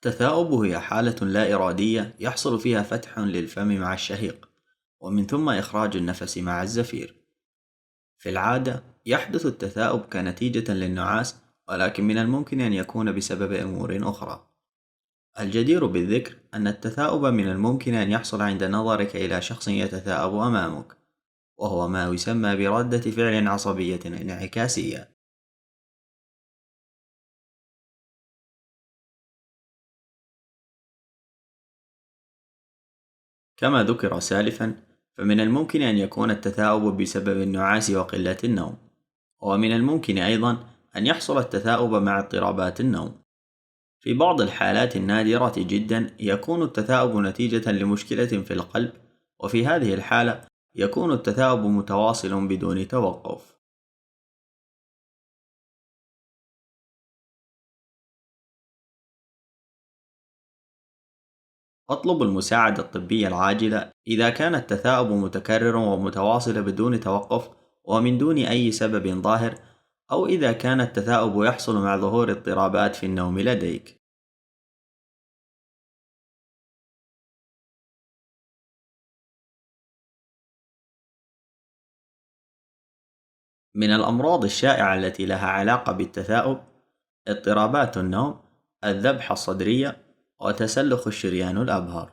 التثاؤب هي حالة لا إرادية يحصل فيها فتح للفم مع الشهيق، ومن ثم إخراج النفس مع الزفير. في العادة يحدث التثاؤب كنتيجة للنعاس، ولكن من الممكن أن يكون بسبب أمور أخرى. الجدير بالذكر أن التثاؤب من الممكن أن يحصل عند نظرك إلى شخص يتثاءب أمامك، وهو ما يسمى بردة فعل عصبية انعكاسية. كما ذكر سالفا، فمن الممكن أن يكون التثاؤب بسبب النعاس وقلة النوم، ومن الممكن أيضا أن يحصل التثاؤب مع اضطرابات النوم. في بعض الحالات النادرة جدا يكون التثاؤب نتيجة لمشكلة في القلب، وفي هذه الحالة يكون التثاؤب متواصل بدون توقف. اطلب المساعدة الطبية العاجلة إذا كان التثاؤب متكرر ومتواصل بدون توقف ومن دون أي سبب ظاهر، أو إذا كان التثاؤب يحصل مع ظهور اضطرابات في النوم لديك. من الأمراض الشائعة التي لها علاقة بالتثاؤب اضطرابات النوم، الذبحة الصدرية، وتسلخ الشريان الأبهر.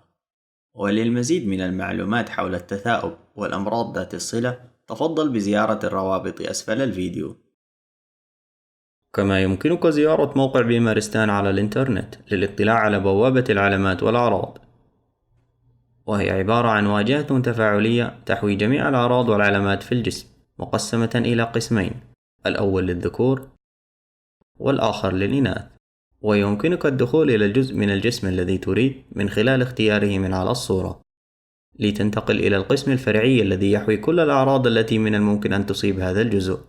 وللمزيد من المعلومات حول التثاؤب والأمراض ذات الصلة، تفضل بزيارة الروابط أسفل الفيديو. كما يمكنك زيارة موقع بيمارستان على الإنترنت للاطلاع على بوابة العلامات والأعراض، وهي عبارة عن واجهة تفاعلية تحوي جميع الأعراض والعلامات في الجسم، مقسمة إلى قسمين، الأول للذكور والآخر للإناث. ويمكنك الدخول إلى الجزء من الجسم الذي تريد من خلال اختياره من على الصورة، لتنتقل إلى القسم الفرعي الذي يحوي كل الأعراض التي من الممكن أن تصيب هذا الجزء.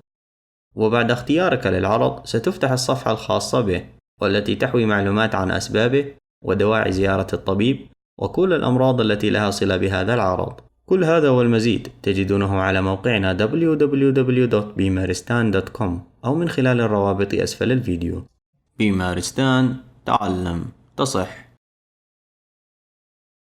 وبعد اختيارك للعرض ستفتح الصفحة الخاصة به، والتي تحوي معلومات عن أسبابه ودواعي زيارة الطبيب وكل الأمراض التي لها صلة بهذا العرض. كل هذا والمزيد تجدونه على موقعنا www.bimaristan.com أو من خلال الروابط أسفل الفيديو. بيمارستان، تعلم تصح.